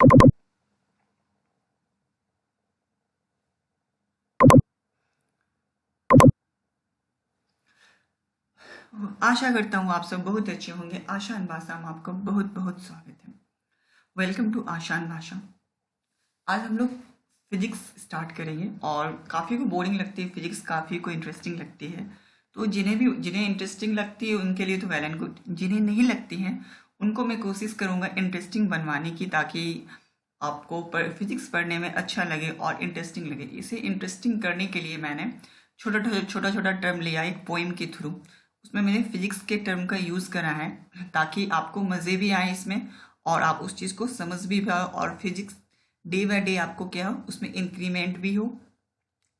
आशा करता हूँ आप सब बहुत अच्छे होंगे। आशान भाषा में आपका बहुत बहुत स्वागत है। वेलकम टू आशान भाषा। आज हम लोग फिजिक्स स्टार्ट करेंगे और काफ़ी को बोरिंग लगती है फिजिक्स, काफ़ी को इंटरेस्टिंग लगती है। तो जिन्हें इंटरेस्टिंग लगती है उनके लिए तो वेल एंड गुड, जिन्हें नहीं लगती हैं उनको मैं कोशिश करूँगा इंटरेस्टिंग बनवाने की, ताकि आपको फिजिक्स पढ़ने में अच्छा लगे और इंटरेस्टिंग लगे। इसे इंटरेस्टिंग करने के लिए मैंने छोटा छोटा छोटा टर्म लिया एक पोइम के थ्रू। उसमें मैंने फिजिक्स के टर्म का यूज़ करा है ताकि आपको मज़े भी आए इसमें और आप उस चीज़ को समझ भी पाओ, और फिजिक्स डे बाय डे आपको क्या हो उसमें इंक्रीमेंट भी हो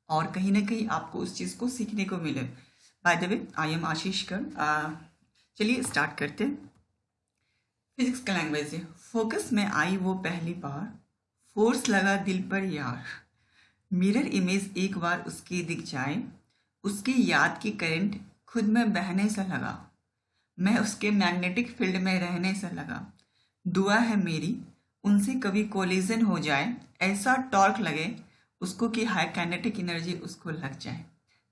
और कहीं ना कहीं आपको उस चीज़ को सीखने को मिले। By the way, I am Ashish Kar. चलिए स्टार्ट करते हैं। फिजिक्स का लैंग्वेज है। फोकस में आई वो पहली बार, फोर्स लगा दिल पर यार, मिरर इमेज एक बार उसकी दिख जाए, उसकी याद की करंट खुद में बहने सा लगा, मैं उसके मैग्नेटिक फील्ड में रहने से लगा, दुआ है मेरी उनसे कभी कोलिजन हो जाए, ऐसा टॉर्क लगे उसको कि हाई काइनेटिक एनर्जी उसको लग जाए।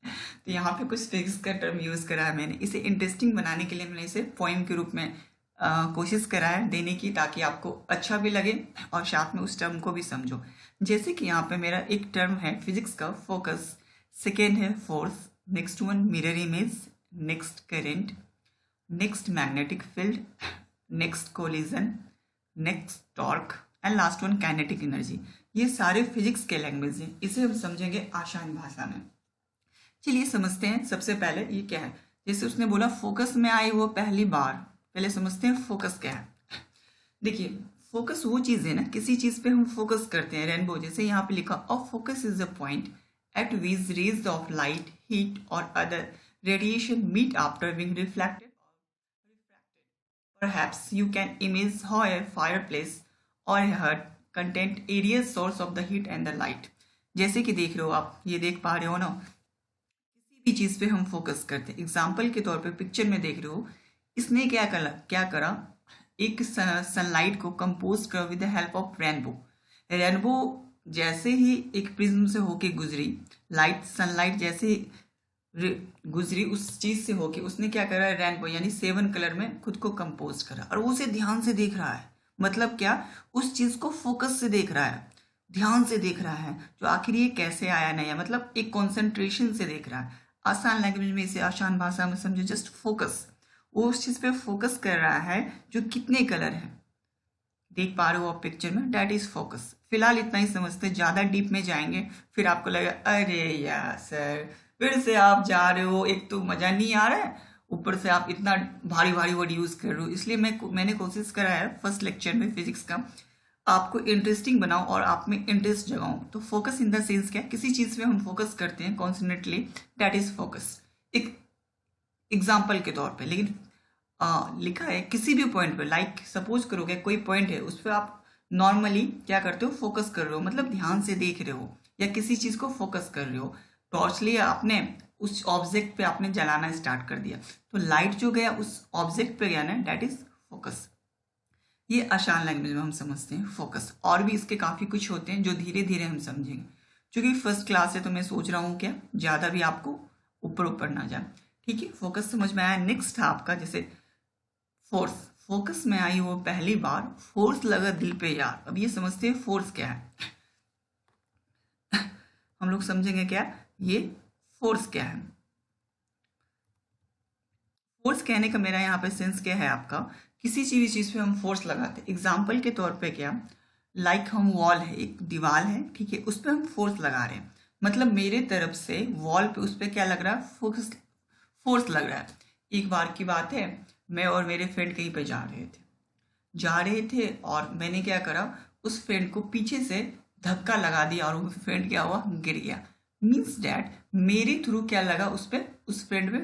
तो यहाँ पे कुछ फिजिक्स का टर्म यूज़ करा है मैंने। इसे इंटरेस्टिंग बनाने के लिए मैंने इसे पोइम के रूप में कोशिश करा है देने की, ताकि आपको अच्छा भी लगे और साथ में उस टर्म को भी समझो। जैसे कि यहाँ पे मेरा एक टर्म है फिजिक्स का फोकस, सेकेंड है force, next one mirror image, next current, next magnetic field, next collision, next torque and last one kinetic energy. ये सारे फिजिक्स के लैंग्वेज हैं। इसे हम समझेंगे आसान भाषा में। चलिए समझते हैं। सबसे पहले ये क्या है, जैसे उसने बोला फोकस में आई वो पहली बार, पहले समझते हैं फोकस क्या है। देखिए, फोकस वो चीज है ना, किसी चीज पे हम फोकस करते हैं। रेनबो जैसे यहाँ पे लिखा, a focus is a point at which rays of light, heat और other radiation meet after being reflected or refracted. Perhaps you can imagine how a fireplace or a hut contain areas source of the heat and the light. जैसे कि देख रहे हो आप, ये देख पा रहे हो ना, किसी भी चीज पे हम फोकस करते हैं। एग्जाम्पल के तौर पे पिक्चर में देख रहे हो, इसने क्या करा, एक सनलाइट को कंपोज कर with the help of rainbow. Rainbow जैसे ही एक प्रिज्म से होके गुजरी, लाइट सनलाइट जैसे ही गुजरी उस चीज से होके, उसने क्या करा, रेनबो यानी 7 कलर में खुद को कंपोज करा, और वो उसे ध्यान से देख रहा है। मतलब क्या, उस चीज को फोकस से देख रहा है, ध्यान से देख रहा है, जो आखिर ये कैसे आया नया, मतलब एक कंसंट्रेशन से देख रहा है। आसान लैंग्वेज में इसे आसान भाषा में समझो, जस्ट फोकस। वो उस चीज पे फोकस कर रहा है जो कितने कलर है, देख पा रहे हो आप पिक्चर में, डेट इज फोकस। फिलहाल इतना ही समझते, ज्यादा डीप में जाएंगे फिर आपको लगेगा अरे यार सर फिर से आप जा रहे हो, एक तो मजा नहीं आ रहा है, ऊपर से आप इतना भारी भारी वर्ड यूज कर रहे हो। इसलिए मैंने कोशिश करा है फर्स्ट लेक्चर में फिजिक्स का आपको इंटरेस्टिंग बनाओ और आप में इंटरेस्ट जगाऊं। तो फोकस इन द सेंस क्या, किसी चीज पे हम फोकस करते हैं कॉन्सनेटली, दैट इज फोकस। एक एग्जाम्पल के तौर पे, लेकिन लिखा है किसी भी पॉइंट पे, लाइक सपोज करोगे कोई पॉइंट है उस पर आप नॉर्मली क्या करते हो, फोकस कर रहे हो, मतलब ध्यान से देख रहे हो या किसी चीज को फोकस कर रहे हो। टॉर्च लिया आपने, उस ऑब्जेक्ट पे आपने जलाना स्टार्ट कर दिया, तो लाइट जो गया उस ऑब्जेक्ट पे गया ना, डेट इज फोकस। ये आसान लैंग्वेज में हम समझते हैं फोकस। और भी इसके काफी कुछ होते हैं जो धीरे धीरे हम समझेंगे। क्योंकि फर्स्ट क्लास है तो मैं सोच रहा हूँ क्या ज्यादा भी आपको ऊपर ऊपर ना जाए। ठीक है, फोकस समझ में आया। नेक्स्ट है आपका जैसे फोर्स। फोकस में आई वो पहली बार, फोर्स लगा दिल पे यार। अब ये समझते हैं फोर्स क्या है। हम लोग समझेंगे क्या ये फोर्स क्या है। फोर्स कहने का मेरा यहाँ पे सेंस क्या है आपका, किसी चीज पे हम फोर्स लगाते हैं। एग्जाम्पल के तौर पे क्या, लाइक हम वॉल है, एक दीवार है, ठीक है, उस पर हम फोर्स लगा रहे हैं, मतलब मेरे तरफ से वॉल पे उस पर क्या लग रहा है, फोर्स लग रहा है। एक बार की बात है, मैं और मेरे फ्रेंड कहीं पे जा रहे थे और मैंने क्या करा, उस फ्रेंड को पीछे से धक्का लगा दिया और वो फ्रेंड क्या हुआ, गिर गया। मीन्स डैट मेरे थ्रू क्या लगा उस पे, उस फ्रेंड पे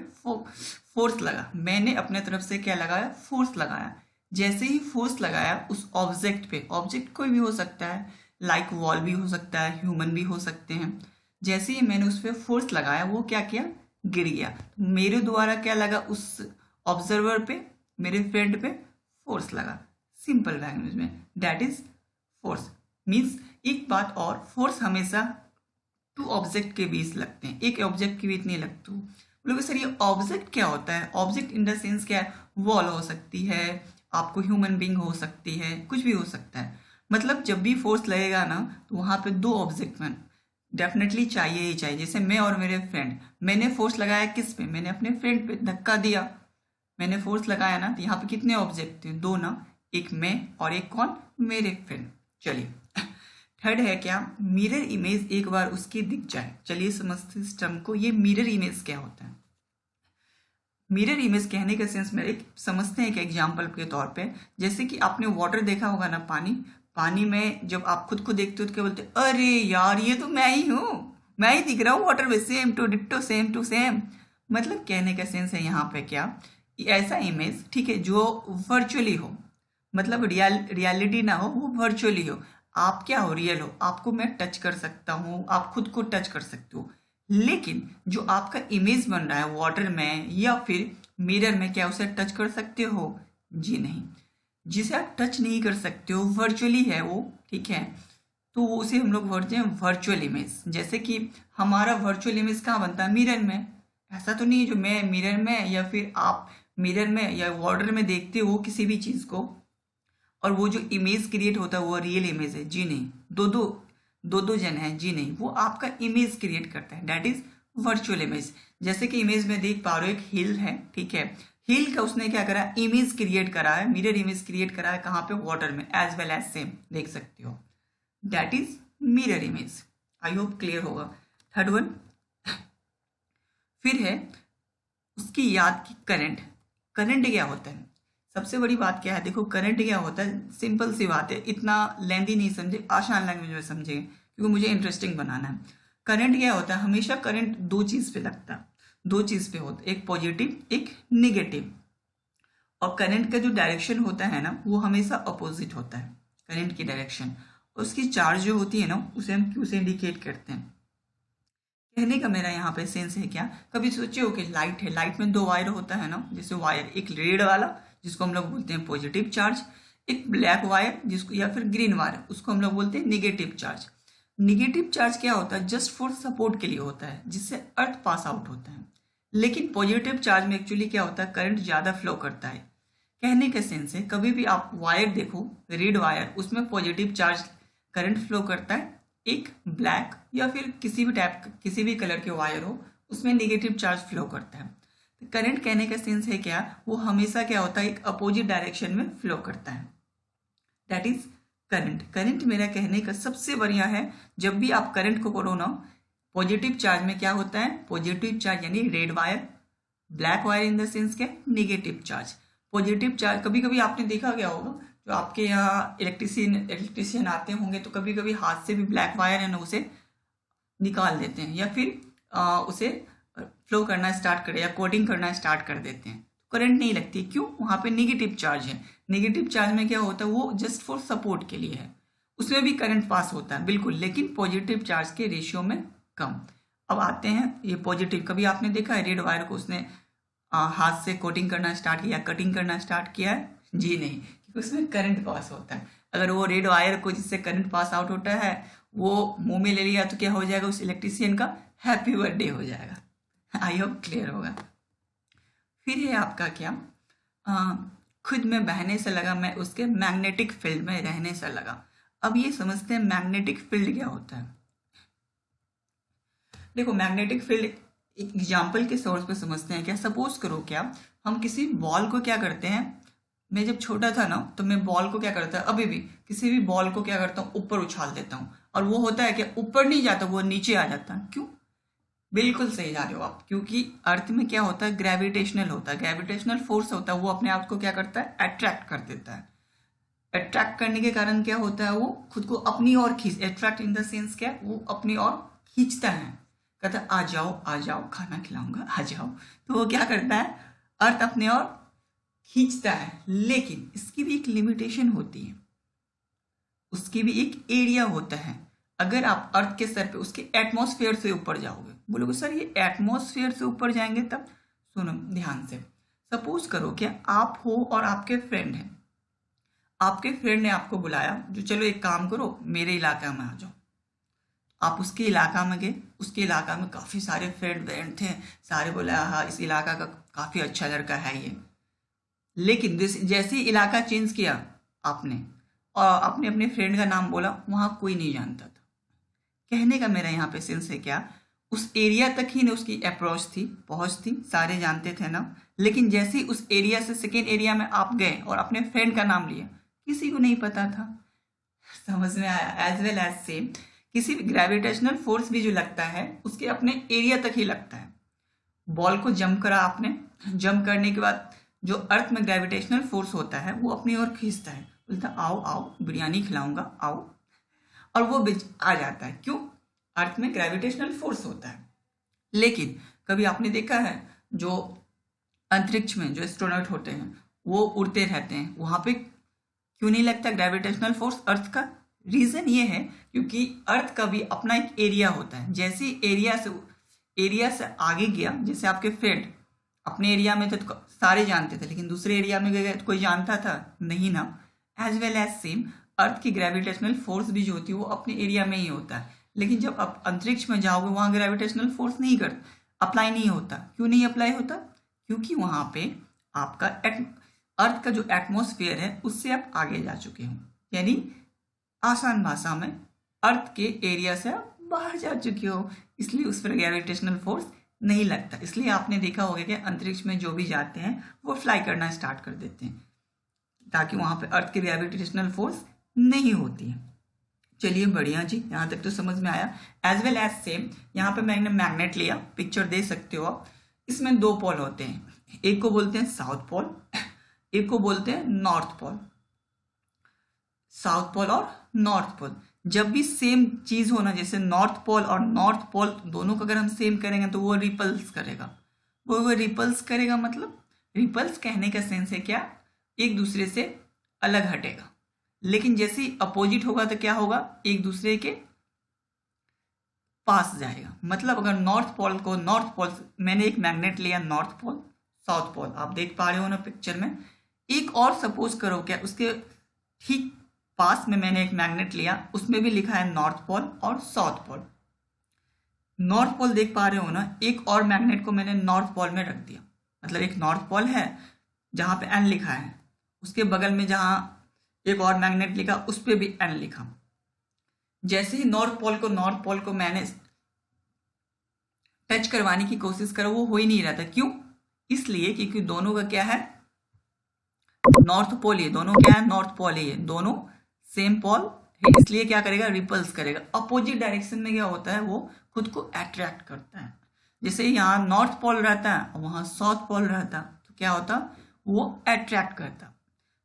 फोर्स लगा। मैंने अपने तरफ से क्या लगाया, फोर्स लगाया। जैसे ही फोर्स लगाया उस ऑब्जेक्ट पे, ऑब्जेक्ट कोई भी हो सकता है, लाइक वॉल भी हो सकता है, ह्यूमन भी हो सकते हैं। जैसे ही मैंने उस पर फोर्स लगाया वो क्या किया, गिर गया। मेरे द्वारा क्या लगा, उस ऑब्जर्वर पे, मेरे फ्रेंड पे फोर्स लगा। सिंपल लैंग्वेज में, दैट इज फोर्स मीन्स एक बात और, फोर्स हमेशा टू ऑब्जेक्ट के बीच लगते हैं, एक ऑब्जेक्ट के बीच नहीं लगते। बोलोगे सर ये ऑब्जेक्ट क्या होता है? ऑब्जेक्ट इन द सेंस क्या है? वॉल हो सकती है, आपको ह्यूमन बींग हो सकती है, कुछ भी हो सकता है। मतलब जब भी फोर्स लगेगा ना तो वहां पे दो ऑब्जेक्ट में डेफिनेटली चाहिए ही चाहिए। जैसे मैं और मेरे फ्रेंड, मैंने फोर्स लगाया किस पे? मैंने अपने फ्रेंड पे धक्का दिया, मैंने फोर्स लगाया ना, तो यहाँ पे कितने ऑब्जेक्ट थे? दो ना, एक मैं और एक कौन? मेरे फ्रेंड। चलिए थर्ड है क्या? मिरर इमेज एक बार उसकी दिख जाए। चलिए समझते हैं सिस्टम को, ये मिरर इमेज क्या होता है। मिरर इमेज कहने का सेंस में एक समझते हैं एक एग्जांपल के तौर पे, जैसे कि आपने वाटर देखा होगा ना, पानी, पानी में जब आप खुद को देखते हो तो क्या बोलते हैं? अरे यार ये तो मैं ही हूँ, मैं ही दिख रहा हूँ वाटर में, same to ditto, same to same. मतलब कहने का सेंस है यहाँ पे क्या, ऐसा इमेज, ठीक है, जो वर्चुअली हो, मतलब रियलिटी ना हो, वो वर्चुअली हो। आप क्या हो? रियल हो, आपको मैं टच कर सकता हूँ, आप खुद को टच कर सकते हो। लेकिन जो आपका इमेज बन रहा है वाटर में या फिर मिरर में, क्या उसे टच कर सकते हो? जी नहीं। जिसे आप टच नहीं कर सकते हो, वर्चुअली है वो, ठीक है, तो उसे हम लोग बोलते हैं वर्चुअल इमेज। जैसे कि हमारा वर्चुअल इमेज कहाँ बनता है? मिरर में। ऐसा तो नहीं है जो मैं मिरर में या फिर आप मिरर में या वाटर में देखते हो किसी भी चीज को और वो जो इमेज क्रिएट होता है वो रियल इमेज है? जी नहीं। दो दो जन है? जी नहीं। वो आपका इमेज क्रिएट करता है, दैट इज वर्चुअल इमेज। जैसे कि इमेज में देख पा रहे हो एक हिल है, ठीक है, हिल का उसने क्या करा? इमेज क्रिएट करा है, मिरर इमेज क्रिएट करा है, कहाँ पे? वाटर में। एज वेल एज सेम देख सकते हो, that is mirror image. I hope clear होगा। थर्ड वन फिर है उसकी याद की करंट। करंट क्या होता है? सबसे बड़ी बात क्या है? देखो करंट क्या होता है, सिंपल सी बात है, इतना लेंदी नहीं समझे, आसान लैंग्वेज में समझे क्योंकि मुझे इंटरेस्टिंग बनाना है। करंट क्या होता है? हमेशा करंट दो चीज पे लगता है, दो चीज पे होता है, एक पॉजिटिव एक निगेटिव। और करंट का जो डायरेक्शन होता है ना वो हमेशा अपोजिट होता है, करंट की डायरेक्शन। उसकी चार्ज जो होती है ना उसे हम क्यू से इंडिकेट करते हैं। कहने का मेरा यहाँ पे सेंस है क्या, कभी सोचे हो कि लाइट है, लाइट में दो वायर होता है ना, जैसे वायर एक रेड वाला जिसको हम लोग बोलते हैं पॉजिटिव चार्ज, एक ब्लैक वायर जिसको या फिर ग्रीन वायर उसको हम लोग बोलते हैं निगेटिव चार्ज। निगेटिव चार्ज क्या होता है? जस्ट फॉर सपोर्ट के लिए होता है, जिससे अर्थ पास आउट होता है। लेकिन पॉजिटिव चार्ज में एक्चुअली क्या होता है? करंट ज्यादा फ्लो करता है। कहने का सेंस है कभी भी आप वायर देखो, रेड वायर, उसमें पॉजिटिव चार्ज करंट फ्लो करता है। एक ब्लैक या फिर किसी भी टाइप किसी भी कलर के वायर हो उसमें नेगेटिव चार्ज फ्लो करता है। तो करंट कहने का सेंस है क्या, वो हमेशा क्या होता है? एक अपोजिट डायरेक्शन में फ्लो करता है, दैट इज करंट। करंट मेरा कहने का सबसे बढ़िया है, जब भी आप करंट को करो ना, पॉजिटिव चार्ज में क्या होता है? पॉजिटिव चार्ज यानी red wire, black wire in the sense क्या? Negative charge. पॉजिटिव चार्ज कभी कभी आपने देखा गया होगा, जो आपके यहाँ इलेक्ट्रिशियन आते होंगे तो कभी कभी हाथ से भी ब्लैक वायर है ना उसे निकाल देते हैं या फिर उसे फ्लो करना स्टार्ट कर या कोटिंग करना स्टार्ट कर देते हैं, करंट नहीं लगती। क्यों? वहां पे नेगेटिव चार्ज है। नेगेटिव चार्ज में क्या होता है? वो जस्ट फॉर सपोर्ट के लिए है, उसमें भी करंट पास होता है बिल्कुल, लेकिन पॉजिटिव चार्ज के रेशियो में कम। अब आते हैं ये पॉजिटिव, कभी आपने देखा है रेड वायर को उसने हाथ से कोटिंग करना स्टार्ट किया, कटिंग करना स्टार्ट किया है? जी नहीं, क्योंकि उसमें करंट पास होता है। अगर वो रेड वायर को जिससे करंट पास आउट होता है वो मुंह में ले लिया तो क्या हो जाएगा? उस इलेक्ट्रिशियन का हैप्पी बर्थडे हो जाएगा। आई होप क्लियर होगा। फिर है आपका क्या, खुद में बहने से लगा, मैं उसके मैग्नेटिक फील्ड में रहने से लगा। अब ये समझते हैं मैग्नेटिक फील्ड क्या होता है। देखो मैग्नेटिक फील्ड एक एग्जाम्पल के सोर्स पे समझते हैं क्या। सपोज करो क्या, हम किसी बॉल को क्या करते हैं, मैं जब छोटा था ना तो मैं बॉल को क्या करता है, अभी भी किसी भी बॉल को क्या करता हूँ, ऊपर उछाल देता हूँ, और वो होता है कि ऊपर नहीं जाता, वो नीचे आ जाता है। क्यों? बिल्कुल सही जा रहे हो आप, क्योंकि अर्थ में क्या होता है? ग्रेविटेशनल होता है, ग्रेविटेशनल फोर्स होता है, वो अपने आप को क्या करता है? अट्रैक्ट कर देता है। अट्रैक्ट करने के कारण क्या होता है? वो खुद को अपनी ओर खींच, अट्रैक्ट इन द सेंस क्या, वो अपनी ओर खींचता है, कहता है आ जाओ खाना खिलाऊंगा, आ जाओ। तो वो क्या करता है? अर्थ अपने ओर खींचता है। लेकिन इसकी भी एक लिमिटेशन होती है, उसकी भी एक एरिया होता है। अगर आप अर्थ के सर पे उसके एटमॉस्फेयर से ऊपर जाओगे, बोलोगे सर ये एटमॉस्फेयर से ऊपर जाएंगे तब? सुनो ध्यान से, सपोज करो कि आप हो और आपके फ्रेंड हैं, आपके फ्रेंड ने आपको बुलाया, जो चलो एक काम करो मेरे इलाका में आ जाओ। आप उसके इलाका में गए, उसके इलाका में काफ़ी सारे फ्रेंड थे, सारे बोला हाँ इस इलाका का काफ़ी अच्छा लड़का है ये। लेकिन जैसे ही इलाका चेंज किया आपने और आपने अपने फ्रेंड का नाम बोला, वहाँ कोई नहीं जानता था। कहने का मेरा यहाँ पे सेंस है क्या, उस एरिया तक ही ना उसकी अप्रोच थी, पहुँच थी, सारे जानते थे ना। लेकिन जैसे ही उस एरिया से सेकेंड एरिया में आप गए और अपने फ्रेंड का नाम लिया, किसी को नहीं पता था। समझ में आया? एज वेल एज सेम किसी भी ग्रेविटेशनल फोर्स भी जो लगता है उसके अपने एरिया तक ही लगता है। बॉल को जंप करा आपने, जंप करने के बाद जो अर्थ में ग्रेविटेशनल फोर्स होता है वो अपनी ओर खींचता है, बोलता आओ आओ बिरयानी खिलाऊंगा आओ, और वो बीच आ जाता है। क्यों? अर्थ में ग्रेविटेशनल फोर्स होता है। लेकिन कभी आपने देखा है जो अंतरिक्ष में जो एस्ट्रोनॉट होते हैं वो उड़ते रहते हैं, वहां पे क्यों नहीं लगता ग्रेविटेशनल फोर्स अर्थ का? रीजन ये है क्योंकि अर्थ का भी अपना एक एरिया होता है। जैसे एरिया से आगे गया, जैसे आपके फ्रेंड अपने एरिया में थे तो सारे जानते थे, लेकिन दूसरे एरिया में गए तो कोई जानता था नहीं ना। एज वेल एज सेम अर्थ की ग्रेविटेशनल फोर्स भी जो होती है वो अपने एरिया में ही होता है। लेकिन जब आप अंतरिक्ष में जाओगे वहां ग्रेविटेशनल फोर्स नहीं अप्लाई नहीं होता। क्यों नहीं अप्लाई होता? क्योंकि वहां पे आपका अर्थ का जो एटमॉस्फेयर है उससे आप आगे जा चुके हो, यानी आसान भाषा में अर्थ के एरिया से आप बाहर जा चुके हो, इसलिए उस पर ग्रेविटेशनल फोर्स नहीं लगता। इसलिए आपने देखा होगा कि अंतरिक्ष में जो भी जाते हैं वो फ्लाई करना स्टार्ट कर देते हैं, ताकि वहां पे अर्थ की ग्रेविटेशनल फोर्स नहीं होती है। चलिए बढ़िया जी, यहाँ तक तो समझ में आया। एज वेल एज सेम यहाँ पे मैंने मैग्नेट लिया, पिक्चर दे सकते हो आप। इसमें दो पोल होते हैं, एक को बोलते हैं साउथ पोल, एक को बोलते हैं नॉर्थ पोल। साउथ पोल और नॉर्थ पोल जब भी सेम चीज हो ना, जैसे नॉर्थ पोल और नॉर्थ पोल दोनों को अगर हम सेम करेंगे तो वो रिपल्स करेगा। वो रिपल्स करेगा मतलब रिपल्स कहने का सेंस है क्या, एक दूसरे से अलग हटेगा। लेकिन जैसे ही अपोजिट होगा तो क्या होगा, एक दूसरे के पास जाएगा। मतलब अगर नॉर्थ पोल को नॉर्थ पोल, मैंने एक मैग्नेट लिया नॉर्थ पोल साउथ पोल, आप देख पा रहे हो ना पिक्चर में। एक और सपोज करो क्या, उसके ठीक पास में मैंने एक मैग्नेट लिया, उसमें भी लिखा है नॉर्थ पोल और साउथ पोल। नॉर्थ पोल देख पा रहे हो ना, एक और मैग्नेट को मैंने नॉर्थ पोल में रख दिया। मतलब एक नॉर्थ पोल है जहां पे एन लिखा है, उसके बगल में जहां एक और मैग्नेट लिखा उस पर भी एन लिखा। जैसे ही नॉर्थ पोल को मैंने टच करवाने की कोशिश करो, वो हो ही नहीं रहा था। क्यों? इसलिए क्योंकि दोनों का क्या है, नॉर्थ पोल, ये दोनों क्या है, नॉर्थ पोल है, ये दोनों सेम पोल है। इसलिए क्या करेगा, रिपल्स करेगा। अपोजिट डायरेक्शन में क्या होता है, वो खुद को अट्रैक्ट करता है। जैसे यहाँ नॉर्थ पोल रहता है और वहां साउथ पोल रहता, तो क्या होता, वो अट्रैक्ट करता।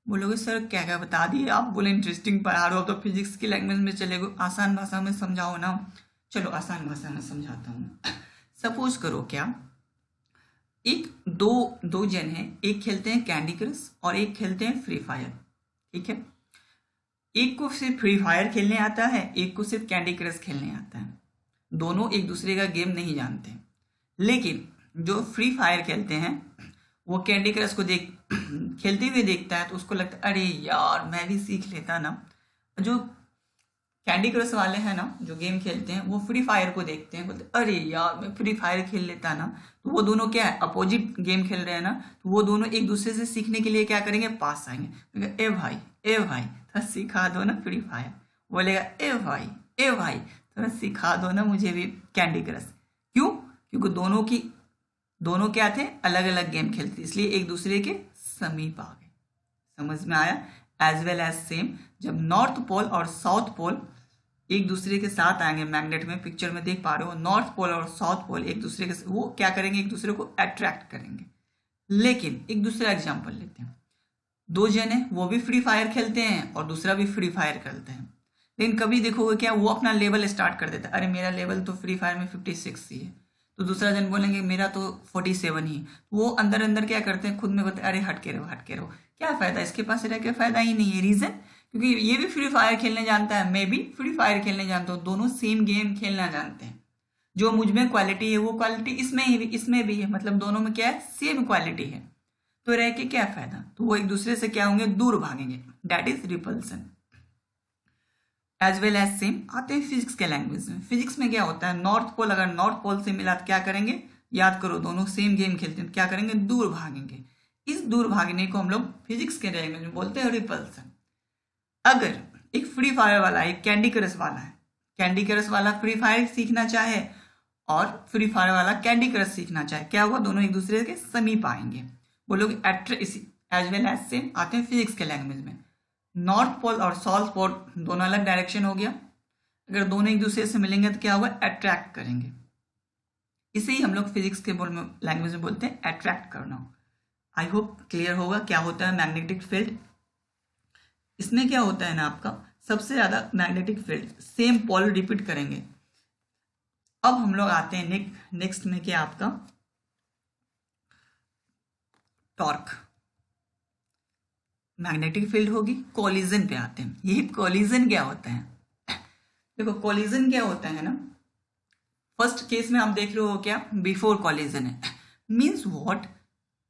बोलोगे सर क्या क्या बता दिए आप, बोले इंटरेस्टिंग पढ़ा रहे हो, तो फिजिक्स की लैंग्वेज में चले गए, आसान भाषा में समझाओ ना। चलो आसान भाषा में समझाता हूँ। सपोज करो क्या, एक दो जन हैं, एक खेलते हैं कैंडी क्रश और एक खेलते हैं फ्री फायर। ठीक है, एक को सिर्फ फ्री फायर खेलने आता है, एक को सिर्फ कैंडी क्रश खेलने आता है। दोनों एक दूसरे का गेम नहीं जानते। लेकिन जो फ्री फायर खेलते हैं वो कैंडी क्रश को खेलते हुए देखता है तो उसको लगता है अरे यार मैं भी सीख लेता ना। जो कैंडी क्रश वाले हैं ना, जो गेम खेलते हैं, वो फ्री फायर को देखते हैं, बोलते अरे यार मैं फ्री फायर खेल लेता ना। तो वो दोनों क्या है, अपोजिट गेम खेल रहे हैं ना, तो वो दोनों एक दूसरे से सीखने के लिए क्या करेंगे, पास आएंगे। ए भाई थोड़ा सिखा दो ना फ्री फायर। बोलेगा ए भाई थोड़ा सिखा दो ना मुझे भी कैंडी क्रश। क्यों? क्योंकि दोनों क्या थे, अलग अलग गेम खेलते, इसलिए एक दूसरे के समीप आ गए। समझ में आया? एज वेल एज सेम जब नॉर्थ पोल और साउथ पोल एक दूसरे के साथ आएंगे, मैग्नेट में पिक्चर में देख पा रहे हो, नॉर्थ पोल और साउथ पोल एक दूसरे के, वो क्या करेंगे, एक दूसरे को अट्रैक्ट करेंगे। लेकिन एक दूसरा एग्जांपल लेते हैं, दो जन है, वो भी फ्री फायर खेलते हैं और दूसरा भी फ्री फायर खेलते हैं। लेकिन कभी देखोगे क्या, वो अपना लेवल स्टार्ट कर देता है, अरे मेरा लेवल तो फ्री फायर में 56 ही है, तो दूसरा जन बोलेंगे मेरा तो 47 ही। वो अंदर अंदर क्या करते हैं, खुद में बोलते हैं अरे हट के रहो, क्या फायदा, इसके पास रह के फायदा ही नहीं है। रीजन क्योंकि ये भी फ्री फायर खेलने जानता है, मैं भी फ्री फायर खेलने जानता हूँ, दोनों सेम गेम खेलना जानते हैं। जो मुझ में क्वालिटी है वो क्वालिटी इसमें भी है, मतलब दोनों में क्या है, सेम क्वालिटी है। तो रह के क्या फायदा, तो वो एक दूसरे से क्या होंगे, दूर भागेंगे, that is repulsion. As well as same आते हैं फिजिक्स के लैंग्वेज में। फिजिक्स में क्या होता है, नॉर्थ पोल अगर नॉर्थ पोल से मिला तो क्या करेंगे, याद करो दोनों सेम गेम खेलते हैं, क्या करेंगे, दूर भागेंगे। इस दूर भागने को हम लोग फिजिक्स के लैंग्वेज में बोलते हैं रिपल्सन। अगर एक फ्री फायर वाला, एक कैंडी क्रश वाला है, कैंडी क्रश वाला फ्री फायर सीखना चाहे और फ्री फायर वाला कैंडी क्रश सीखना चाहे, क्या होगा, दोनों एक दूसरे के समीप आएंगे, बोलोगे एज वेल एज सेम आते हैं फिजिक्स के लैंग्वेज में। नॉर्थ पोल और साउथ पोल दोनों अलग डायरेक्शन हो गया, अगर दोनों एक दूसरे से मिलेंगे तो क्या होगा, अट्रैक्ट करेंगे। इसे ही हम लोग फिजिक्स के लैंग्वेज में बोलते हैं अट्रैक्ट करना। आई होप क्लियर होगा क्या होता है मैग्नेटिक फील्ड। इसमें क्या होता है ना, आपका सबसे ज्यादा magnetic field same pole repeat करेंगे। अब हम लोग आते हैं नेक्स्ट में, क्या आपका टॉर्क। मैग्नेटिक फील्ड होगी, कोलिजन पे आते हैं। ये कोलिजन क्या होता है, देखो कोलिजन क्या होता है ना, फर्स्ट केस में आप देख रहे हो क्या, बिफोर कोलिजन है, मीन्स व्हाट,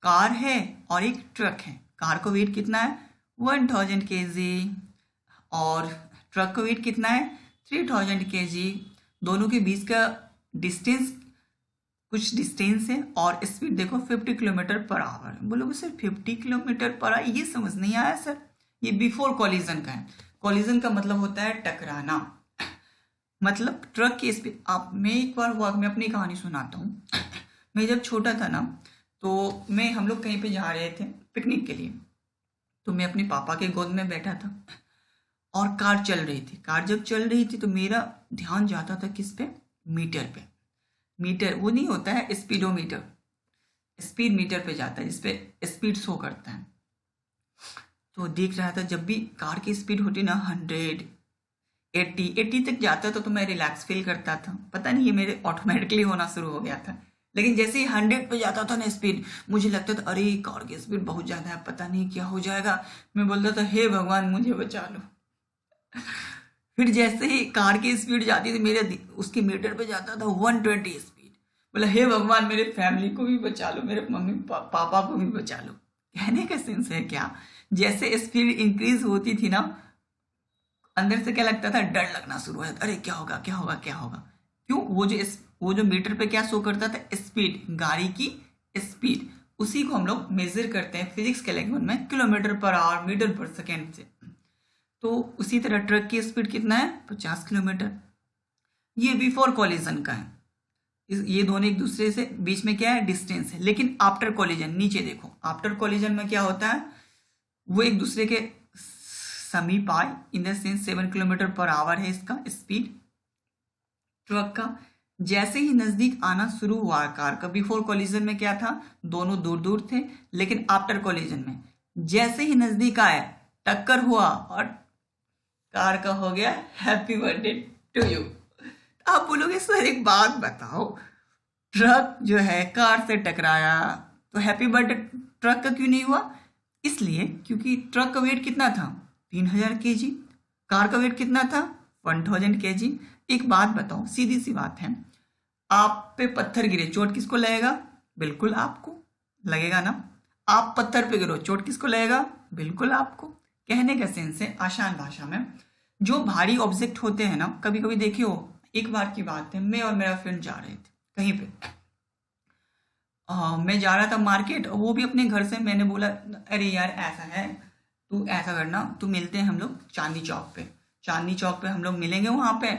कार है और एक ट्रक है। कार का वेट कितना है, 1000 kg और ट्रक का वेट कितना है, 3000 kg। दोनों के बीच का डिस्टेंस कुछ डिस्टेंस है और स्पीड देखो 50 किलोमीटर पर आवर। बोलोगे सर 50 किलोमीटर पर आवर, ये समझ नहीं आया सर, ये बिफोर कॉलिजन का है। कॉलिजन का मतलब होता है टकराना, मतलब ट्रक की स्पीड। आप, मैं एक बार हुआ, मैं अपनी कहानी सुनाता हूँ। मैं जब छोटा था ना, तो हम लोग कहीं पे जा रहे थे पिकनिक के लिए, तो मैं अपने पापा के गोद में बैठा था और कार चल रही थी। कार जब चल रही थी तो मेरा ध्यान जाता था किस पे, मीटर पे। मीटर वो नहीं होता है स्पीडोमीटर, स्पीड मीटर पे जाता है जिसपे स्पीड शो करता है। तो देख रहा था जब भी कार की स्पीड होती ना 100, 80 तक जाता था तो मैं रिलैक्स फील करता था। पता नहीं ये मेरे ऑटोमेटिकली होना शुरू हो गया था। लेकिन जैसे ही 100 पे जाता था ना स्पीड, मुझे लगता था अरे कार की स्पीड बहुत ज़्यादा है, पता नहीं क्या हो जाएगा। मैं बोलता था हे भगवान मुझे बचा लो। फिर जैसे ही कार की स्पीड जाती थी, मेरे उसके मीटर पे जाता था 120 स्पीड। बोला हे भगवान मेरे फैमिली को भी बचा लो, मेरे मम्मी पापा को भी बचा लो। कहने का सेंस है क्या, जैसे स्पीड इंक्रीज होती थी ना, अंदर से क्या लगता था, डर लगना शुरू हो जाता, अरे क्या होगा क्या होगा क्या होगा। क्यों, वो जो मीटर पे क्या शो करता था, स्पीड, गाड़ी की स्पीड। उसी को हम लोग मेजर करते हैं फिजिक्स के लैंग्वेज में किलोमीटर पर आवर, मीटर पर सेकेंड से। तो उसी तरह ट्रक की स्पीड कितना है, 50 किलोमीटर। ये बिफोर कॉलिजन का है। ये दोनों एक दूसरे से बीच में क्या है, डिस्टेंस है। लेकिन आफ्टर कॉलिजन, नीचे देखो, आफ्टर कॉलिजन में क्या होता है, वो एक दूसरे के समीप आए, इन the sense 7 kilometre per hour है इसका स्पीड ट्रक का। जैसे ही नजदीक आना शुरू हुआ कार का, बिफोर कॉलिजन में क्या था, दोनों दूर दूर थे। लेकिन आफ्टर कॉलिजन में जैसे ही नजदीक आए, टक्कर हुआ और कार का हो गया हैप्पी बर्थडे टू यू। आप बोलोगे सर एक बात बताओ, ट्रक जो है कार से टकराया तो हैप्पी बर्थडे ट्रक का क्यों नहीं हुआ? इसलिए क्योंकि ट्रक का वेट कितना था, 3000 kg, कार का वेट कितना था, 1000 kg। एक बात बताओ, सीधी सी बात है, आप पे पत्थर गिरे, चोट किसको लगेगा? बिल्कुल आपको लगेगा ना। आप पत्थर पे गिरो, चोट किसको लगेगा? बिल्कुल आपको। कहने का सेंस है आसान भाषा में, जो भारी ऑब्जेक्ट होते हैं ना, कभी कभी देखिए हो, एक बार की बात है, मैं और मेरा फ्रेंड जा रहे थे कहीं पे, मैं जा रहा था मार्केट, वो भी अपने घर से। मैंने बोला अरे यार ऐसा है, तू ऐसा करना, तू मिलते हैं हम लोग चांदनी चौक पे। चांदनी चौक पे हम लोग मिलेंगे वहाँ पे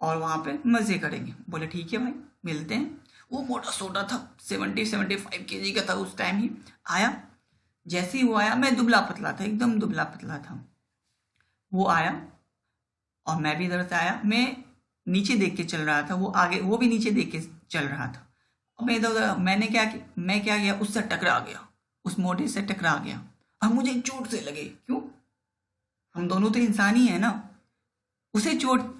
और वहाँ पे मज़े करेंगे। बोले ठीक है भाई मिलते हैं। वो मोटा सोटा था, 70-75 kg का था उस टाइम ही। आया, जैसे ही वो आया, मैं दुबला पतला था, एकदम दुबला पतला था। वो आया और मैं भी इधर से आया, मैं नीचे देख के चल रहा था, वो आगे, वो भी नीचे देख के चल रहा था। और मैं इधर उधर, मैं क्या किया, उससे टकरा गया, उस मोटे से टकरा गया। अब मुझे चोट से लगे, क्यों, हम दोनों तो इंसान ही है ना। उसे चोट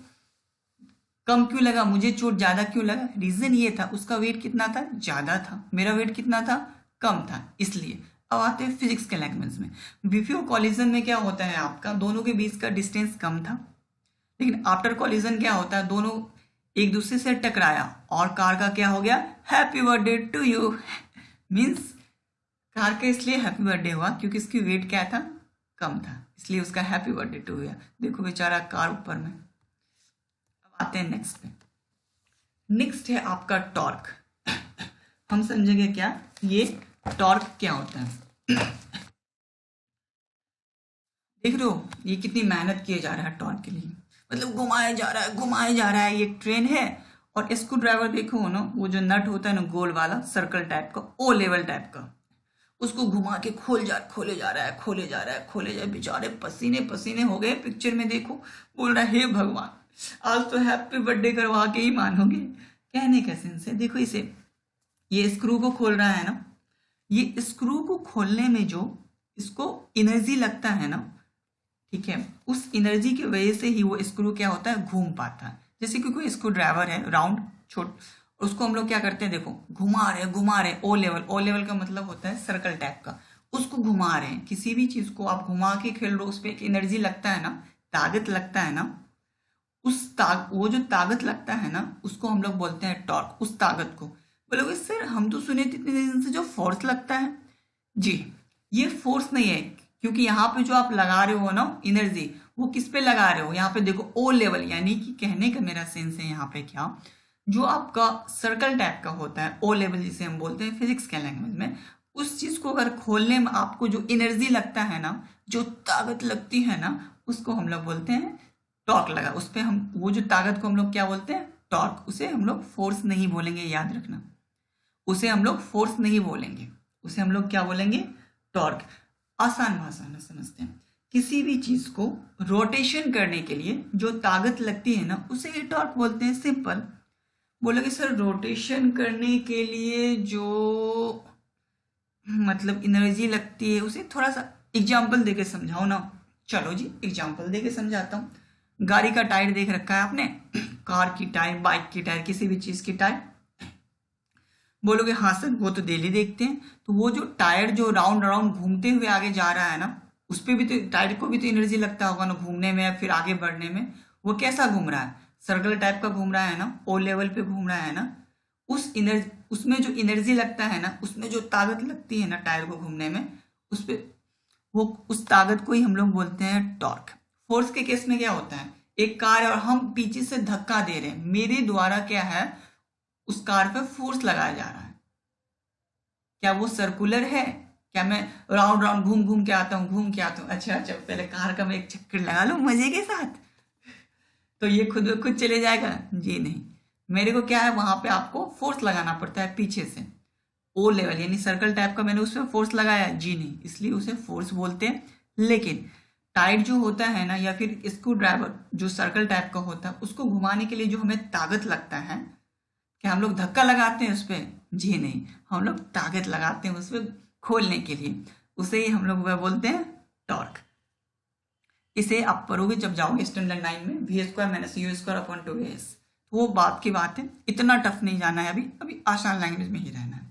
कम क्यों लगा, मुझे चोट ज्यादा क्यों लगा? रीजन ये था, उसका वेट कितना था, ज्यादा था, मेरा वेट कितना था, कम था, इसलिए। अब आते हैं फिजिक्स के लैंग्वेज में। बिफोर कॉलिजन में क्या होता है, आपका दोनों के बीच का डिस्टेंस कम था। लेकिन आफ्टर कॉलिजन क्या होता है, दोनों एक दूसरे से टकराया और कार का क्या हो गया, happy birthday to you. Means car का इसलिए हैप्पी बर्थडे हुआ क्योंकि इसकी वेट क्या था, कम था, इसलिए उसका हैप्पी बर्थडे टू हुआ। देखो बेचारा कार ऊपर में। अब आते हैं नेक्स्ट पे। नेक्स्ट है आपका टॉर्क। हम समझेंगे क्या ये टॉर्क क्या होता है। देख रहे हो ये कितनी मेहनत किए जा रहा है टॉर्क के लिए, मतलब घुमाया जा रहा है घुमाया जा रहा है। ये ट्रेन है और स्क्रू ड्राइवर देखो ना, वो जो नट होता है ना गोल वाला सर्कल टाइप का, ओ लेवल टाइप का, उसको घुमा के खोले जा रहा है खोले जा रहा है खोले जा रहा है। बेचारे पसीने पसीने हो गए पिक्चर में, देखो बोल रहा है हे भगवान आज तो हैप्पी बर्थडे करवा के ही मानोगे। कहने का सेंस है, देखो इसे, ये स्क्रू को खोल रहा है ना, ये स्क्रू को खोलने में जो इसको एनर्जी लगता है ना, ठीक है, उस एनर्जी की वजह से ही वो स्क्रू क्या होता है, घूम पाता है। जैसे कि कोई स्क्रू ड्राइवर है राउंड छोट, उसको हम लोग क्या करते हैं, देखो घुमा रहे ओ लेवल, ओ लेवल का मतलब होता है सर्कल टाइप का, उसको घुमा रहे हैं। किसी भी चीज को आप घुमा के खेल रहे हो, उस पर एक एनर्जी लगता है ना, ताकत लगता है ना, वो जो ताकत लगता है ना उसको हम लोग बोलते हैं टॉर्क। उस ताकत को बोलोगे सर हम तो सुने इतने दिन से जो फोर्स लगता है, जी ये फोर्स नहीं है, क्योंकि यहाँ पे जो आप लगा रहे हो ना एनर्जी, वो किस पे लगा रहे हो, यहाँ पे देखो ओ लेवल, यानी कि कहने का मेरा सेंस है यहाँ पे क्या, जो आपका सर्कल टाइप का होता है ओ लेवल जिसे हम बोलते हैं फिजिक्स के लैंग्वेज में, उस चीज को अगर खोलने में आपको जो एनर्जी लगता है ना, जो ताकत लगती है ना, उसको हम लोग बोलते हैं टॉर्क लगा। उस पर हम वो जो ताकत को हम लोग क्या बोलते हैं, टॉर्क। उसे हम लोग फोर्स नहीं बोलेंगे, याद रखना, उसे हम लोग फोर्स नहीं बोलेंगे, उसे हम लोग क्या बोलेंगे, टॉर्क। आसान भाषा में समझते हैं, किसी भी चीज को रोटेशन करने के लिए जो ताकत लगती है ना, उसे ये टॉर्क बोलते हैं। सिंपल बोलोगे सर रोटेशन करने के लिए जो मतलब एनर्जी लगती है, उसे थोड़ा सा एग्जाम्पल देके समझाओ ना। चलो जी एग्जाम्पल देके समझाता हूँ। गाड़ी का टायर देख रखा है आपने, कार की टायर, बाइक की टायर, किसी भी चीज की टायर। बोलोगे हाँ सर वो तो डेली देखते हैं। तो वो जो टायर जो राउंड राउंड घूमते हुए आगे जा रहा है ना, उस पर भी तो टायर को भी तो एनर्जी लगता होगा ना घूमने में या फिर आगे बढ़ने में। वो कैसा घूम रहा है, सर्कल टाइप का घूम रहा है ना, ओ लेवल पे घूम रहा है ना। उस एनर्जी, उसमें जो एनर्जी लगता है ना, उसमें जो ताकत लगती है ना टायर को घूमने में, उस पे वो उस ताकत को ही हम लोग बोलते हैं टॉर्क। फोर्स के केस में क्या होता है, एक कार है और हम पीछे से धक्का दे रहे हैं, मेरे द्वारा क्या है उस कार पे फोर्स लगाया जा रहा है। क्या वो सर्कुलर है, क्या मैं राउंड राउंड घूम घूम के आता हूँ, घूम के आता हूँ, अच्छा अच्छा पहले कार का मैं एक चक्कर लगा लूं मजे के साथ, तो ये खुद खुद चले जाएगा, जी नहीं। मेरे को क्या है वहां पे आपको फोर्स लगाना पड़ता है पीछे से, ओ लेवल यानी सर्कल टाइप का मैंने उसमें फोर्स लगाया, जी नहीं, इसलिए उसे फोर्स बोलते हैं। लेकिन टायर जो होता है ना, या फिर स्क्रू ड्राइवर जो सर्कल टाइप का होता है, उसको घुमाने के लिए जो हमें ताकत लगता है, क्या हम लोग धक्का लगाते हैं उस पर, जी नहीं, हम लोग ताकत लगाते हैं उस पर खोलने के लिए, उसे ही हम लोग वह बोलते हैं टॉर्क। इसे आप पढ़ोगे जब जाओगे स्टैंडर्ड 9 में, v²-u²/2as, तो वो बात की बात है, इतना टफ नहीं जाना है, अभी अभी आसान लैंग्वेज में ही रहना है।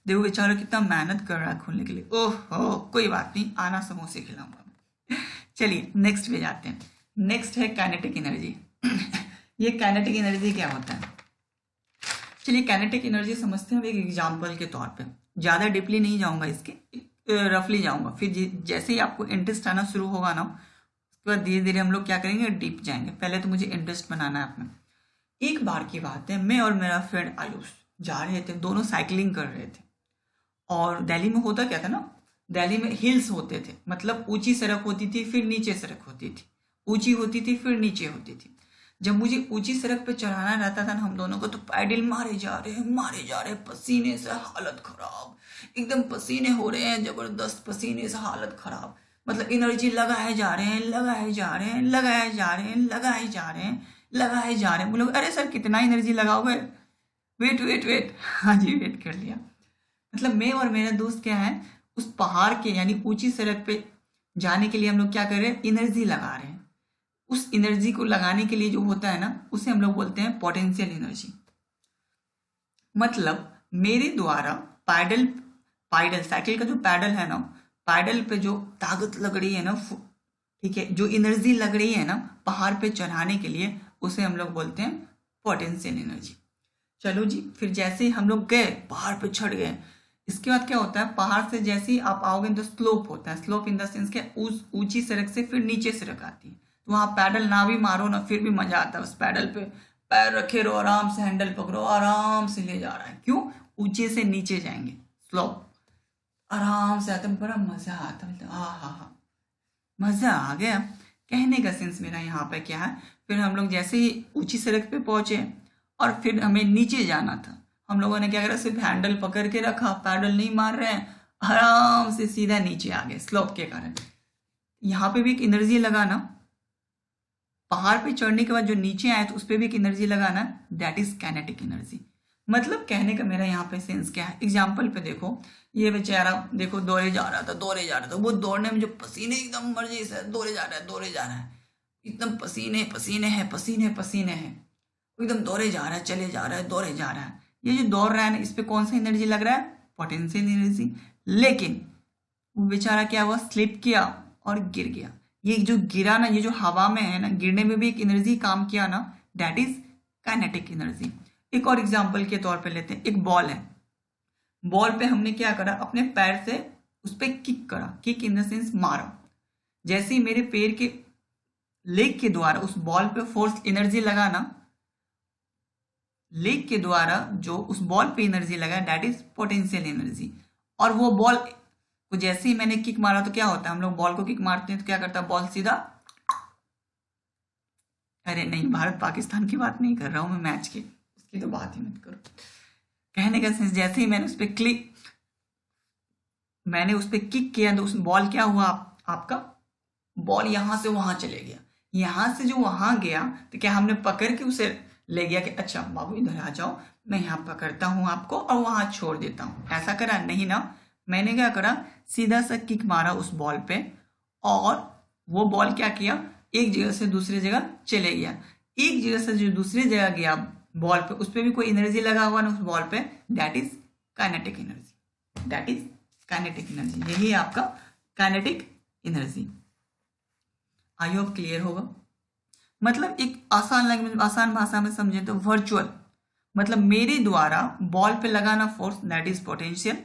देखो बेचारा कितना मेहनत कर रहा है खोलने के लिए, ओहो कोई बात नहीं, आना समोसे खिलाऊंगा। चलिए नेक्स्ट पे जाते हैं। नेक्स्ट है काइनेटिक एनर्जी। ये काइनेटिक एनर्जी क्या होता है, चलिए काइनेटिक एनर्जी समझते हैं एक एग्जांपल के तौर पे। ज्यादा डीपली नहीं जाऊंगा इसके, रफली जाऊंगा, फिर जैसे ही आपको इंटरेस्ट आना शुरू होगा ना, उसके बाद धीरे धीरे हम लोग क्या करेंगे, डीप जाएंगे। पहले तो मुझे इंटरेस्ट बनाना है अपना। एक बार की बात है, मैं और मेरा फ्रेंड आयुष जा रहे थे, दोनों साइकिलिंग कर रहे थे। और दिल्ली में होता क्या था ना, दिल्ली में हिल्स होते थे, मतलब ऊंची सड़क होती थी फिर नीचे सड़क होती थी, ऊंची होती थी फिर नीचे होती थी। जब मुझे ऊंची सड़क पे चढ़ाना रहता था ना हम दोनों को, तो पैडल मारे जा रहे, पसीने से हालत खराब, एकदम पसीने हो रहे हैं जबरदस्त, पसीने से हालत खराब, मतलब एनर्जी लगाए जा रहे हैं लगाए जा रहे हैं लगाए जा रहे हैं लगाए जा रहे हैं लगाए जा रहे हैं। बोलो अरे सर कितना एनर्जी लगाओगे, वेट वेट वेट, हाँ जी वेट कर लिया। मतलब मैं और मेरा दोस्त क्या है, उस पहाड़ के यानी ऊंची सड़क पे जाने के लिए हम लोग क्या कर रहे हैं, एनर्जी लगा रहे हैं। उस एनर्जी को लगाने के लिए जो होता है ना, उसे हम लोग बोलते हैं पोटेंशियल एनर्जी। मतलब मेरे द्वारा पैडल साइकिल का जो पैडल है ना, पैडल पे जो ताकत लग रही है ना, ठीक है, जो एनर्जी लग रही है ना पहाड़ पे चढ़ाने के लिए, उसे हम लोग बोलते हैं पोटेंशियल एनर्जी। चलो जी, फिर जैसे ही हम लोग गए पहाड़ पे चढ़ गए, इसके बाद क्या होता है, पहाड़ से जैसे ही आप आओगे तो स्लोप होता है। स्लोप इन द सेंस के उस ऊंची सड़क से फिर नीचे सड़क आती है, तो वहां पैडल ना भी मारो ना, फिर भी मजा आता है उस पैडल पे। पैर रखे रहो, आराम से हैंडल पकड़ो, आराम से ले जा रहा है। क्यों? ऊंचे से नीचे जाएंगे, स्लोप आराम से आता है, बड़ा मजा आता है। मतलब हा, मजा आ गया। कहने का सेंस मेरा यहाँ पे क्या है, फिर हम लोग जैसे ही ऊंची सड़क पे पहुंचे और फिर हमें नीचे जाना था, हम लोगों ने क्या करा, सिर्फ हैंडल पकड़ के रखा, पैडल नहीं मार रहे हैं, आराम से सीधा नीचे आ गए स्लोप के कारण। यहाँ पे भी एक एनर्जी लगाना, पहाड़ पे चढ़ने के बाद जो नीचे आए तो उस पर भी एक एनर्जी लगाना, दैट इज काइनेटिक एनर्जी। मतलब कहने का मेरा यहाँ पे सेंस क्या है, एग्जाम्पल पे देखो, ये बेचारा देखो दौड़े जा रहा था, वो दौड़ने में जो पसीने एकदम मर्जी से दौड़े जा रहा है, एकदम पसीने पसीने हैं, एकदम दौड़े जा रहा है, चले जा रहा है, दौड़े जा रहा है। ये जो दौड़ रहा है ना, इस पे कौन सा एनर्जी लग रहा है, पोटेंशियल एनर्जी। लेकिन वो बेचारा क्या हुआ, स्लिप किया और गिर गया। ये जो गिरा ना, ये जो हवा में है ना, गिरने में भी एक एनर्जी काम किया ना, दैट इज काइनेटिक एनर्जी। एक और एग्जांपल के तौर पे लेते हैं, एक बॉल है, बॉल पे हमने क्या करा, अपने पैर से उस पर किक करा, किक इन द सेंस मारा। जैसे ही मेरे पैर के लेग के द्वारा उस बॉल पे फोर्स एनर्जी लगाना, लेग के द्वारा जो उस बॉल पे एनर्जी लगा, दैट इज पोटेंशियल एनर्जी। और वो बॉल को जैसे ही मैंने किक मारा तो क्या होता है, हम लोग बॉल को किक मारते हैं तो क्या करता है, बॉल सीधा, अरे नहीं, भारत पाकिस्तान की बात नहीं कर रहा हूं मैं, मैच की, उसकी तो बात ही मत करो। कहने का सेंस, जैसे ही मैंने उस पर किक किया तो उस बॉल क्या हुआ, आपका बॉल यहां से वहां चले गया। यहां से जो वहां गया तो क्या हमने पकड़ के उसे ले गया कि अच्छा बाबू इधर आ जाओ, मैं यहाँ पकड़ता हूँ आपको और वहां छोड़ देता हूँ, ऐसा करा नहीं ना। मैंने क्या करा, सीधा सा किक मारा उस बॉल पे और वो बॉल क्या किया, एक जगह से दूसरी जगह चले गया। एक जगह से जो दूसरी जगह गया बॉल पे, उस पर भी कोई एनर्जी लगा हुआ ना उस बॉल पे, that is kinetic energy, that is kinetic energy. यही आपका kinetic energy. I hope clear होगा। मतलब एक आसान लैंग्वेज, आसान भाषा में समझे तो वर्चुअल मतलब मेरे द्वारा बॉल पे लगाना फोर्स, दैट इज पोटेंशियल।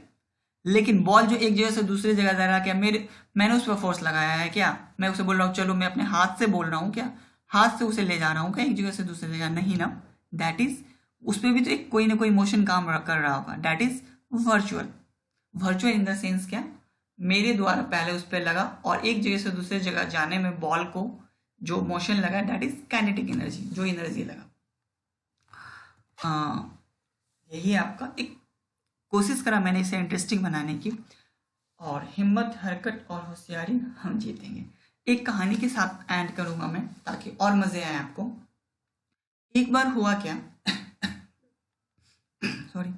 लेकिन बॉल जो एक जगह से दूसरी जगह जा रहा है, क्या मैंने उस पर फोर्स लगाया है क्या, मैं उसे बोल रहा हूँ चलो, मैं अपने हाथ से बोल रहा हूँ क्या, हाथ से उसे ले जा रहा हूँ क्या एक जगह से दूसरी जगह, नहीं ना। दैट इज, उस पर भी तो एक कोई ना कोई मोशन काम कर रहा होगा, that is virtual. Virtual in the sense क्या, मेरे द्वारा पहले उस पर लगा और एक जगह से दूसरी जगह जाने में बॉल को जो मोशन लगा, दैट इज काइनेटिक एनर्जी, जो एनर्जी लगा। यही आपका एक कोशिश करा मैंने इसे इंटरेस्टिंग बनाने की, और हिम्मत, हरकत और होशियारी हम जीतेंगे। एक कहानी के साथ एंड करूंगा मैं ताकि और मजे आए आपको। एक बार हुआ क्या सॉरी,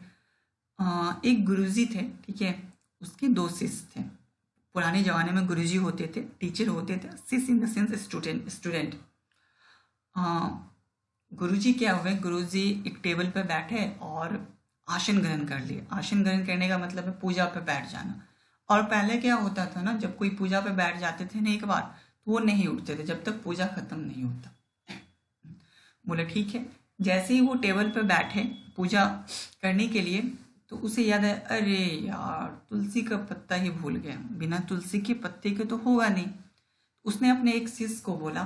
एक गुरुजी थे, ठीक है, उसके दो शिष्य थे। पुराने जमाने में गुरुजी होते थे, टीचर होते थे, शिष्य इन द सेंस स्टूडेंट। गुरुजी क्या हुए, गुरुजी एक टेबल पर बैठे और आसन ग्रहण कर लिए। आसन ग्रहण करने का मतलब है पूजा पे बैठ जाना। और पहले क्या होता था ना, जब कोई पूजा पे बैठ जाते थे ना एक बार, तो वो नहीं उठते थे जब तक पूजा खत्म नहीं होता। बोले ठीक है। जैसे ही वो टेबल पे बैठे पूजा करने के लिए, तो उसे याद है, अरे यार तुलसी का पत्ता ही भूल गया, बिना तुलसी के पत्ते के तो होगा नहीं। उसने अपने एक शिष्य को बोला,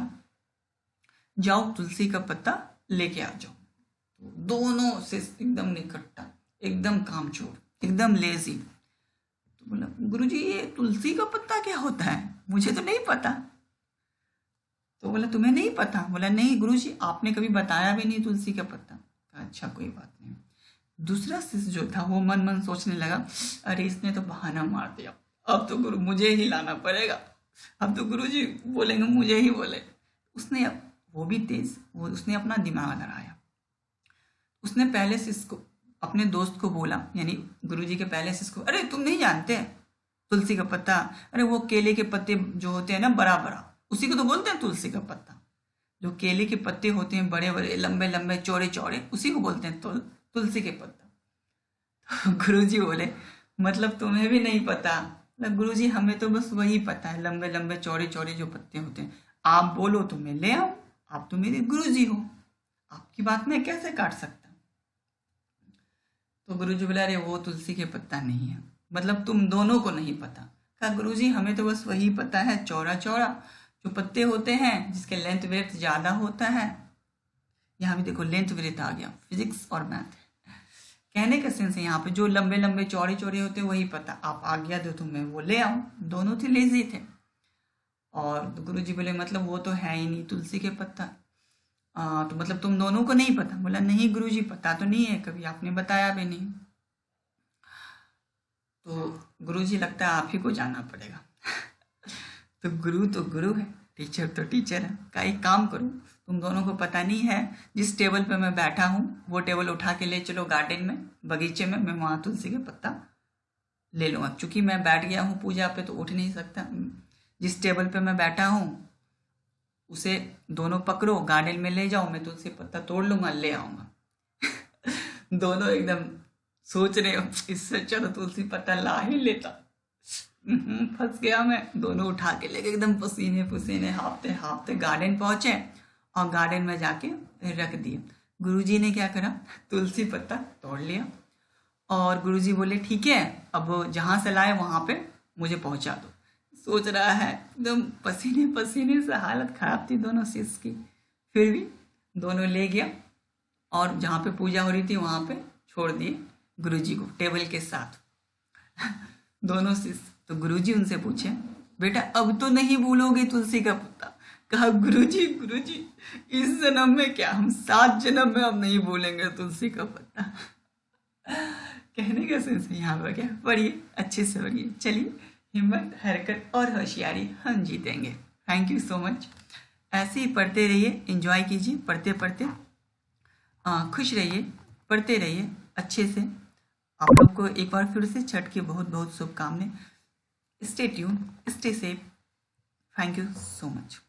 जाओ तुलसी का पत्ता लेके आ जाओ। तो दोनों शिष्य एकदम निकट्टा, एकदम कामचोर, एकदम लेजी। तो बोला, गुरुजी ये तुलसी का पत्ता क्या होता है, मुझे तो नहीं पता। तो बोला, तुम्हें नहीं पता? बोला, नहीं गुरुजी, आपने कभी बताया भी नहीं तुलसी का पत्ता। अच्छा कोई बात नहीं। दूसरा शिष्य जो था वो मन मन सोचने लगा, अरे इसने तो बहाना मार दिया, अब तो गुरु मुझे ही लाना पड़ेगा, अब तो गुरुजी बोलेंगे मुझे ही बोले। उसने, वो भी तेज, वो उसने अपना दिमाग लगाया। उसने पहले शिष्य को, अपने दोस्त को बोला, यानी गुरुजी के पहले शिष्य को, अरे तुम नहीं जानते तुलसी का पत्ता, अरे वो केले के पत्ते जो होते हैं ना बड़ा बड़ा, उसी को तो बोलते हैं तुलसी का पत्ता। जो केले के पत्ते होते हैं बड़े बड़े, लंबे लंबे, चौड़े चौड़े, उसी को बोलते हैं तुलसी के पत्ता। तो गुरुजी बोले, मतलब तुम्हें भी नहीं पता? मतलब गुरुजी हमें तो बस वही पता है, लंबे लंबे चौड़े चौड़े जो पत्ते होते हैं, आप बोलो तो मैं ले आऊं, आप तो मेरे गुरुजी हो, आपकी बात मैं कैसे काट सकता। तो गुरुजी बोला, अरे वो तुलसी के पत्ता नहीं है, मतलब तुम दोनों को नहीं पता। कहा गुरुजी हमें तो बस वही पता है, चौड़ा चौड़ा जो पत्ते होते हैं जिसके लेंथ वेथ ज़्यादा होता है। यहाँ भी देखो लेंथ वेथ आ गया, फिजिक्स और मैथ। कहने का सेंस है यहाँ पे जो लंबे लंबे चौड़े चौड़े होते वही पता, आप आज्ञा दो तो मैं वो ले आऊँ। दोनों थे लेजी थे। और गुरुजी बोले मतलब वो तो है ही नहीं तुलसी के पत्ता। तो मतलब तुम दोनों को नहीं पता? बोला नहीं गुरुजी पता तो नहीं है, कभी आपने बताया भी नहीं। तो गुरुजी लगता है आप ही को जाना पड़ेगा। तो गुरु है, टीचर तो टीचर है। का एक काम करो, तुम दोनों को पता नहीं है जिस टेबल पे मैं बैठा हूँ वो टेबल उठा के ले चलो गार्डन में, बगीचे में, मैं वहाँ तुलसी के पत्ता ले लूँगा। चूंकि मैं बैठ गया हूँ पूजा पे तो उठ नहीं सकता। जिस टेबल पे मैं बैठा हूँ उसे दोनों पकड़ो, गार्डन में ले जाओ, मैं तुलसी पत्ता तोड़ लूंगा, ले आऊंगा। दोनों एकदम सोच रहे हो इससे चलो तुलसी पत्ता ला ही लेता। फंस गया मैं। दोनों उठा के लेके एकदम पसीने पसीने हाफते हाफते गार्डन पहुंचे और गार्डन में जाके रख दिए। गुरुजी ने क्या करा, तुलसी पत्ता तोड़ लिया और गुरुजी बोले ठीक है अब जहाँ से लाए वहाँ पे मुझे पहुँचा दो। सोच रहा है एकदम पसीने पसीने से हालत खराब थी दोनों शिष्य की, फिर भी दोनों ले गया और जहाँ पे पूजा हो रही थी वहाँ पे छोड़ दिए गुरुजी को टेबल के साथ। दोनों शिष्य। तो गुरुजी उनसे पूछे बेटा अब तो नहीं भूलोगे तुलसी का पत्ता? कहा गुरुजी इस जन्म में क्या, हम 7 जन्म में अब नहीं भूलेंगे तुलसी का पत्ता। कहने का सेंस यहाँ पर क्या, पढ़िए अच्छे से पढ़िए। चलिए हिम्मत, हरकत और होशियारी हम जीतेंगे। Thank you so much. ऐसे ही पढ़ते रहिए, एंजॉय कीजिए, पढ़ते पढ़ते खुश रहिए, पढ़ते रहिए अच्छे से। आप लोग को एक बार फिर से छठ की बहुत बहुत शुभकामनाएं। Stay tune, stay safe. Thank you so much.